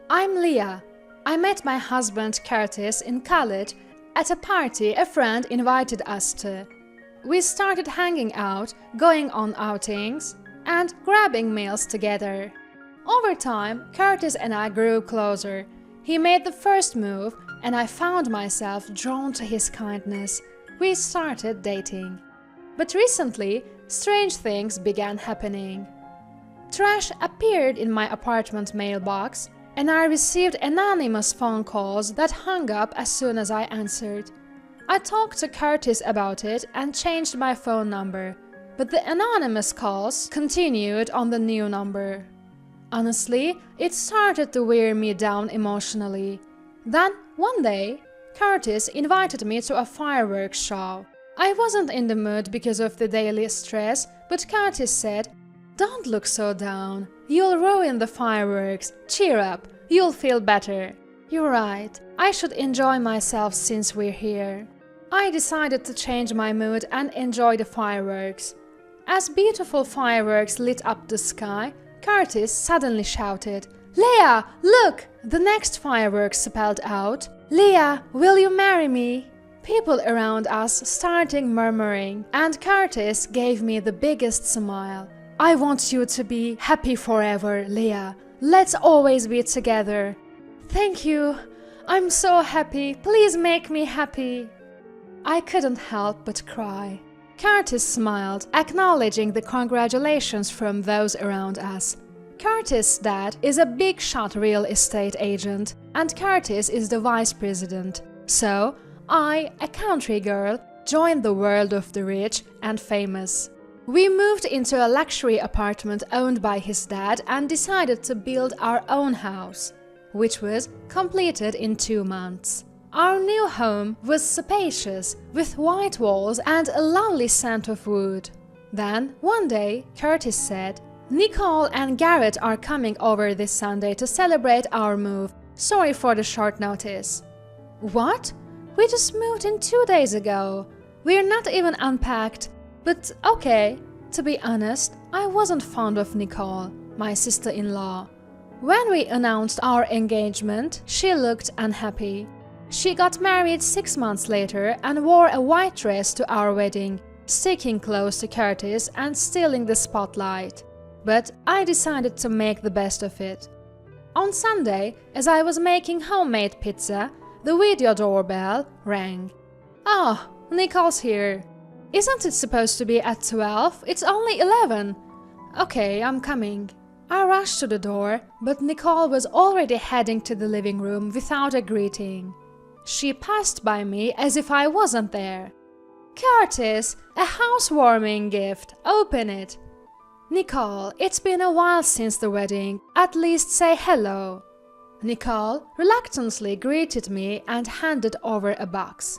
I'm Leah. I met my husband Curtis in college at a party a friend invited us to. We started hanging out, going on outings, and grabbing meals together. Over time, Curtis and I grew closer. He made the first move, and I found myself drawn to his kindness. We started dating. But recently, strange things began happening. Trash appeared in my apartment mailbox, and I received anonymous phone calls that hung up as soon as I answered. I talked to Curtis about it and changed my phone number, but the anonymous calls continued on the new number. Honestly, it started to wear me down emotionally. Then, one day, Curtis invited me to a fireworks show. I wasn't in the mood because of the daily stress, but Curtis said, "Don't look so down. You'll ruin the fireworks. Cheer up. You'll feel better." You're right. I should enjoy myself since we're here. I decided to change my mood and enjoy the fireworks. As beautiful fireworks lit up the sky, Curtis suddenly shouted, "Leah, look!" The next fireworks spelled out, "Leah, will you marry me?" People around us started murmuring, and Curtis gave me the biggest smile. "I want you to be happy forever, Leah. Let's always be together." "Thank you. I'm so happy. Please make me happy." I couldn't help but cry. Curtis smiled, acknowledging the congratulations from those around us. Curtis' dad is a big-shot real estate agent, and Curtis is the vice president. So, I, a country girl, joined the world of the rich and famous. We moved into a luxury apartment owned by his dad and decided to build our own house, which was completed in 2 months. Our new home was spacious, with white walls and a lovely scent of wood. Then, one day, Curtis said, "Nicole and Garrett are coming over this Sunday to celebrate our move. Sorry for the short notice." "What? We just moved in 2 days ago. We're not even unpacked." But okay, to be honest, I wasn't fond of Nicole, my sister-in-law. When we announced our engagement, she looked unhappy. She got married 6 months later and wore a white dress to our wedding, sticking close to Curtis and stealing the spotlight. But I decided to make the best of it. On Sunday, as I was making homemade pizza, the video doorbell rang. "Oh, Nicole's here." "Isn't it supposed to be at 12? It's only 11. "Okay, I'm coming." I rushed to the door, but Nicole was already heading to the living room without a greeting. She passed by me as if I wasn't there. "Curtis, a housewarming gift. Open it." "Nicole, it's been a while since the wedding. At least say hello." Nicole reluctantly greeted me and handed over a box.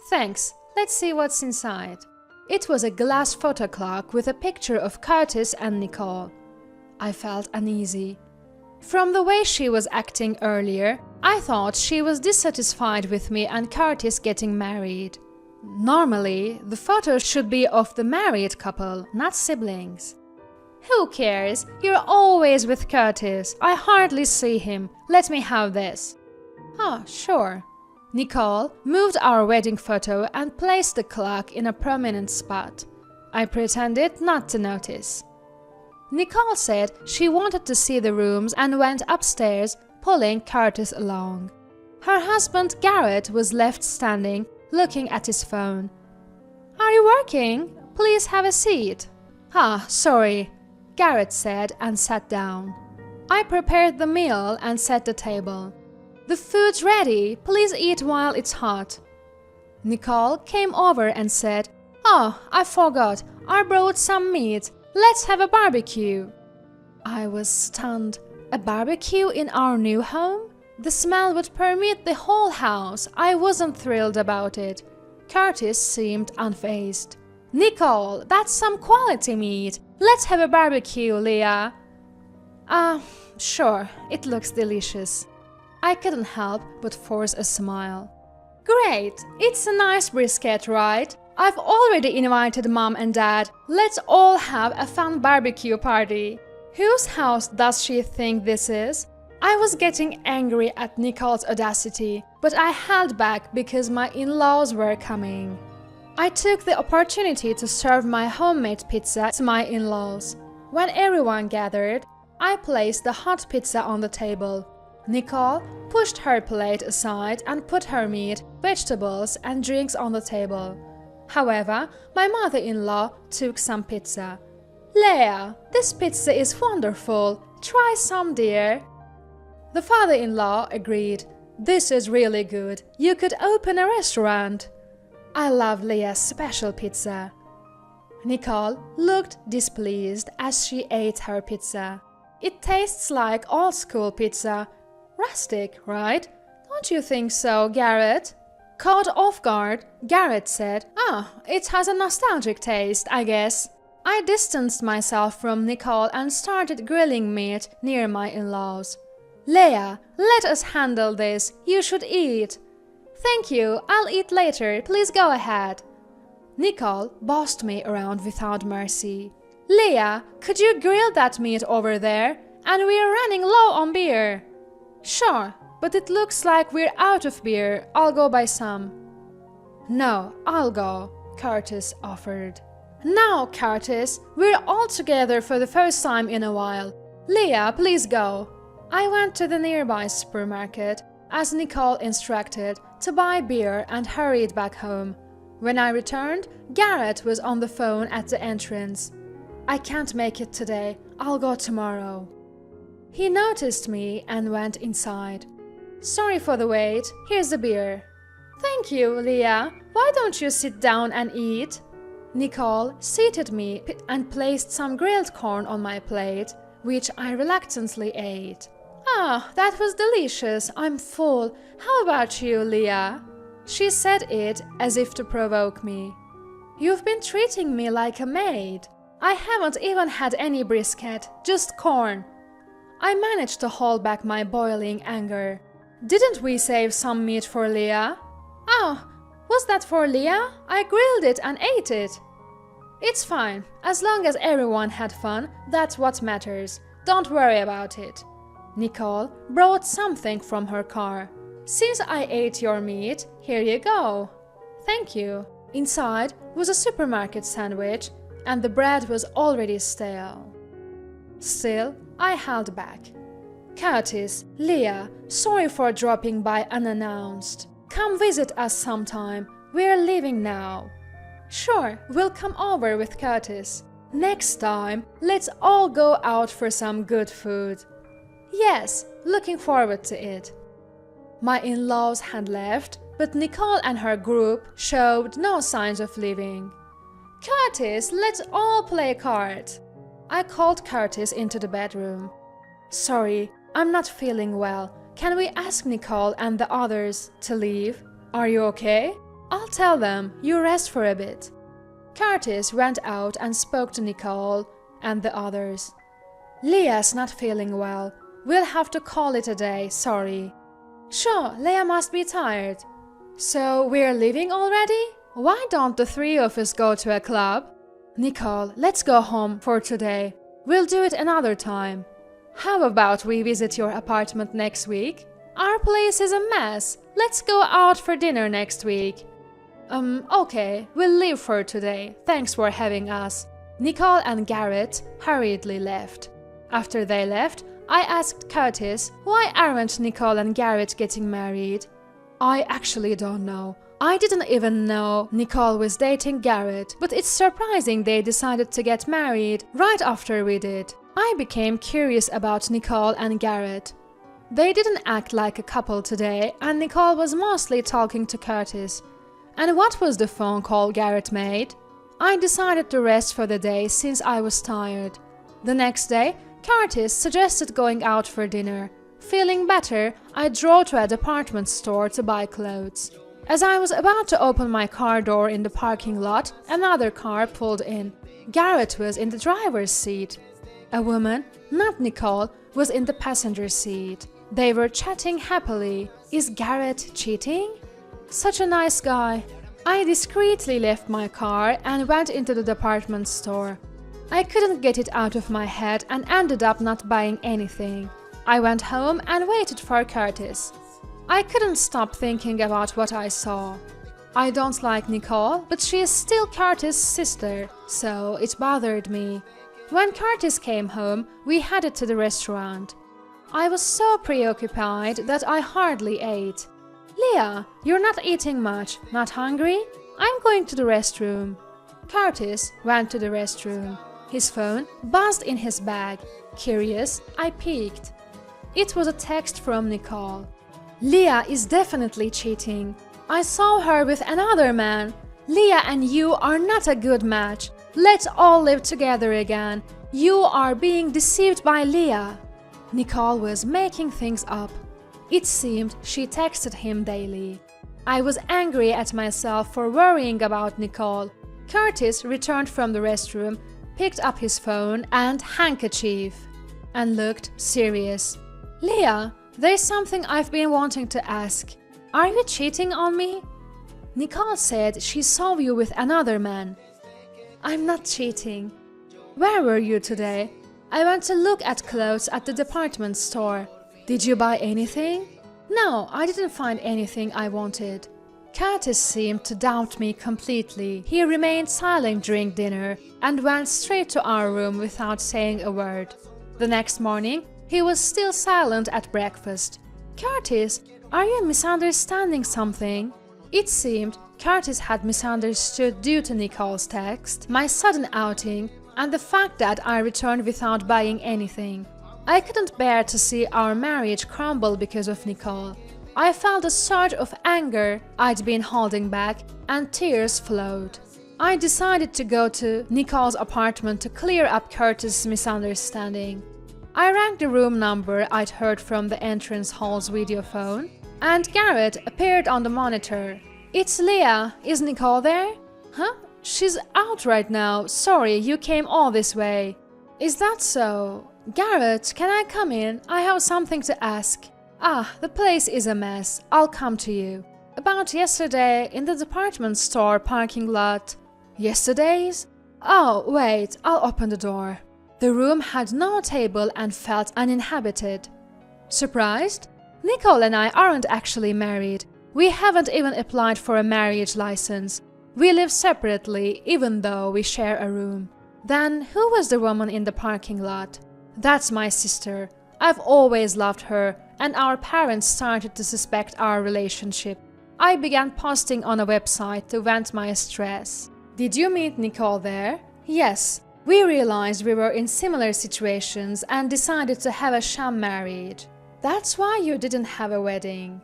"Thanks. Let's see what's inside." It was a glass photo clock with a picture of Curtis and Nicole. I felt uneasy. From the way she was acting earlier, I thought she was dissatisfied with me and Curtis getting married. Normally, the photo should be of the married couple, not siblings. "Who cares? You're always with Curtis. I hardly see him. Let me have this." "Oh, sure." Nicole moved our wedding photo and placed the clock in a prominent spot. I pretended not to notice. Nicole said she wanted to see the rooms and went upstairs, pulling Curtis along. Her husband Garrett was left standing, looking at his phone. "Are you working? Please have a seat." "Ah, sorry," Garrett said and sat down. I prepared the meal and set the table. "The food's ready. Please eat while it's hot." Nicole came over and said, "Oh, I forgot. I brought some meat. Let's have a barbecue." I was stunned. A barbecue in our new home? The smell would permeate the whole house. I wasn't thrilled about it. Curtis seemed unfazed. "Nicole, that's some quality meat. Let's have a barbecue, Leah." Sure, it looks delicious." I couldn't help but force a smile. "Great! It's a nice brisket, right? I've already invited Mom and Dad. Let's all have a fun barbecue party." "Whose house does she think this is?" I was getting angry at Nicole's audacity, but I held back because my in-laws were coming. I took the opportunity to serve my homemade pizza to my in-laws. When everyone gathered, I placed the hot pizza on the table. Nicole pushed her plate aside and put her meat, vegetables, and drinks on the table. However, my mother-in-law took some pizza. "Leah, this pizza is wonderful. Try some, dear." The father-in-law agreed. "This is really good. You could open a restaurant." I love Leah's special pizza. Nicole looked displeased as she ate her pizza. "It tastes like old-school pizza. Rustic, right? Don't you think so, Garrett?" Caught off guard, Garrett said, it has a nostalgic taste, I guess." I distanced myself from Nicole and started grilling meat near my in-laws. "Leah, let us handle this. You should eat." "Thank you, I'll eat later. Please go ahead." Nicole bossed me around without mercy. "Leah, could you grill that meat over there? And we're running low on beer." "Sure, but it looks like we're out of beer. I'll go buy some." "No, I'll go," Curtis offered. "Now, Curtis, we're all together for the first time in a while. Leah, please go." I went to the nearby supermarket, as Nicole instructed, to buy beer and hurried back home. When I returned, Garrett was on the phone at the entrance. "I can't make it today. I'll go tomorrow." He noticed me and went inside. "Sorry for the wait. Here's the beer." "Thank you, Leah. Why don't you sit down and eat?" Nicole seated me and placed some grilled corn on my plate, which I reluctantly ate. That was delicious. I'm full. How about you, Leah?" She said it as if to provoke me. "You've been treating me like a maid. I haven't even had any brisket, just corn." I managed to hold back my boiling anger. "Didn't we save some meat for Leah?" Was that for Leah? I grilled it and ate it." "It's fine. As long as everyone had fun, that's what matters. Don't worry about it." Nicole brought something from her car. "Since I ate your meat, here you go." "Thank you." Inside was a supermarket sandwich, and the bread was already stale. Still, I held back. "Curtis, Leah, sorry for dropping by unannounced. Come visit us sometime. We're leaving now." "Sure, we'll come over with Curtis. Next time, let's all go out for some good food." "Yes, looking forward to it." My in-laws had left, but Nicole and her group showed no signs of leaving. "Curtis, let's all play cards." I called Curtis into the bedroom. "Sorry, I'm not feeling well. Can we ask Nicole and the others to leave? Are you okay?" "I'll tell them. You rest for a bit." Curtis went out and spoke to Nicole and the others. "Leah's not feeling well. We'll have to call it a day, sorry." "Sure, Leah must be tired." "So we're leaving already? Why don't the three of us go to a club?" "Nicole, let's go home for today. We'll do it another time." "How about we visit your apartment next week? Our place is a mess. Let's go out for dinner next week." Okay, we'll leave for today. Thanks for having us." Nicole and Garrett hurriedly left. After they left, I asked Curtis, why aren't Nicole and Garrett getting married? "I actually don't know. I didn't even know Nicole was dating Garrett, but it's surprising they decided to get married right after we did." I became curious about Nicole and Garrett. They didn't act like a couple today, and Nicole was mostly talking to Curtis. And what was the phone call Garrett made? I decided to rest for the day since I was tired. The next day, Curtis suggested going out for dinner. Feeling better, I drove to a department store to buy clothes. As I was about to open my car door in the parking lot, another car pulled in. Garrett was in the driver's seat. A woman, not Nicole, was in the passenger seat. They were chatting happily. Is Garrett cheating? Such a nice guy. I discreetly left my car and went into the department store. I couldn't get it out of my head and ended up not buying anything. I went home and waited for Curtis. I couldn't stop thinking about what I saw. I don't like Nicole, but she is still Curtis' sister, so it bothered me. When Curtis came home, we headed to the restaurant. I was so preoccupied that I hardly ate. "Leah, you're not eating much. Not hungry? I'm going to the restroom." Curtis went to the restroom. His phone buzzed in his bag. Curious, I peeked. It was a text from Nicole. "Leah is definitely cheating. I saw her with another man. Leah and you are not a good match. Let's all live together again. You are being deceived by Leah." Nicole was making things up. It seemed she texted him daily. I was angry at myself for worrying about Nicole. Curtis returned from the restroom, picked up his phone and handkerchief, and looked serious. "Leah, there's something I've been wanting to ask. Are you cheating on me? Nicole said she saw you with another man." "I'm not cheating." "Where were you today?" "I went to look at clothes at the department store." "Did you buy anything?" "No, I didn't find anything I wanted." Curtis seemed to doubt me completely. He remained silent during dinner and went straight to our room without saying a word. The next morning, he was still silent at breakfast. "Curtis, are you misunderstanding something?" It seemed Curtis had misunderstood due to Nicole's text, my sudden outing, and the fact that I returned without buying anything. I couldn't bear to see our marriage crumble because of Nicole. I felt a surge of anger I'd been holding back, and tears flowed. I decided to go to Nicole's apartment to clear up Curtis' misunderstanding. I rang the room number I'd heard from the entrance hall's video phone, and Garrett appeared on the monitor. "It's Leah. Is Nicole there?" "Huh? She's out right now. Sorry, you came all this way." "Is that so? Garrett, can I come in? I have something to ask." "Ah, the place is a mess. I'll come to you." "About yesterday in the department store parking lot." "Yesterday's? Oh, wait, I'll open the door." The room had no table and felt uninhabited. Surprised? Nicole and I aren't actually married. We haven't even applied for a marriage license. We live separately, even though we share a room. Then who was the woman in the parking lot? That's my sister. I've always loved her, and our parents started to suspect our relationship. I began posting on a website to vent my stress. "Did you meet Nicole there?" "Yes. We realized we were in similar situations and decided to have a sham marriage." "That's why you didn't have a wedding?"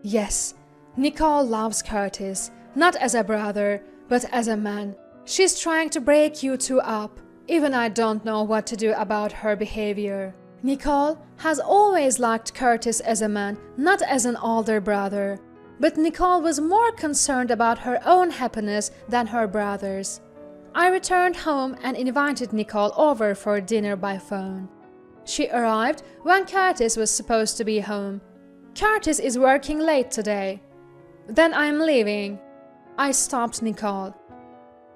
"Yes. Nicole loves Curtis, not as a brother, but as a man. She's trying to break you two up. Even I don't know what to do about her behavior." Nicole has always liked Curtis as a man, not as an older brother. But Nicole was more concerned about her own happiness than her brother's. I returned home and invited Nicole over for dinner by phone. She arrived when Curtis was supposed to be home. "Curtis is working late today." "Then I'm leaving." I stopped Nicole.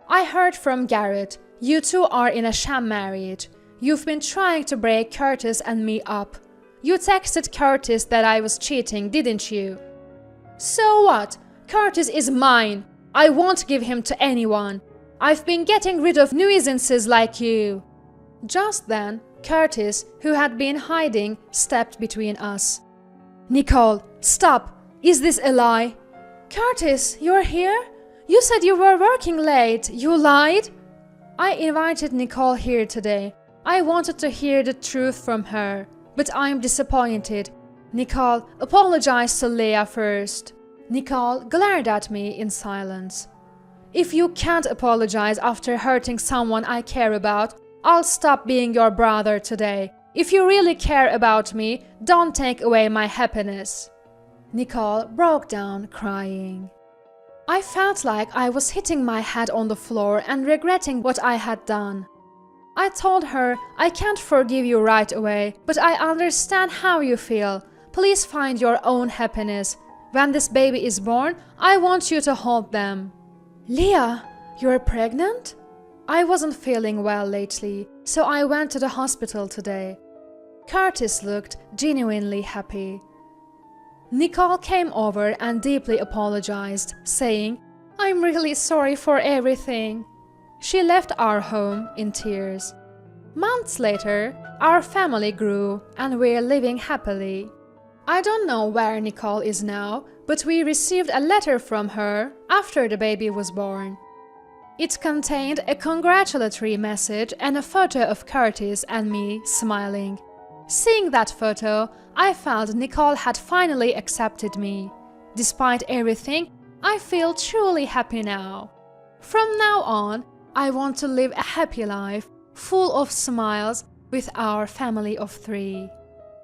"I heard from Garrett. You two are in a sham marriage. You've been trying to break Curtis and me up. You texted Curtis that I was cheating, didn't you?" "So what? Curtis is mine. I won't give him to anyone. I've been getting rid of nuisances like you." Just then, Curtis, who had been hiding, stepped between us. "Nicole, stop! Is this a lie?" "Curtis, you're here? You said you were working late. You lied?" "I invited Nicole here today. I wanted to hear the truth from her, but I'm disappointed. Nicole, apologize to Leah first." Nicole glared at me in silence. "If you can't apologize after hurting someone I care about, I'll stop being your brother today. If you really care about me, don't take away my happiness." Nicole broke down crying. I felt like I was hitting my head on the floor and regretting what I had done. I told her, "I can't forgive you right away, but I understand how you feel. Please find your own happiness. When this baby is born, I want you to hold them." "Leah, you're pregnant?" I wasn't feeling well lately, so I went to the hospital today. Curtis looked genuinely happy. Nicole came over and deeply apologized, saying, "I'm really sorry for everything." She left our home in tears. Months later, our family grew and we're living happily. I don't know where Nicole is now, but we received a letter from her after the baby was born. It contained a congratulatory message and a photo of Curtis and me smiling. Seeing that photo, I felt Nicole had finally accepted me. Despite everything, I feel truly happy now. From now on, I want to live a happy life, full of smiles, with our family of 3.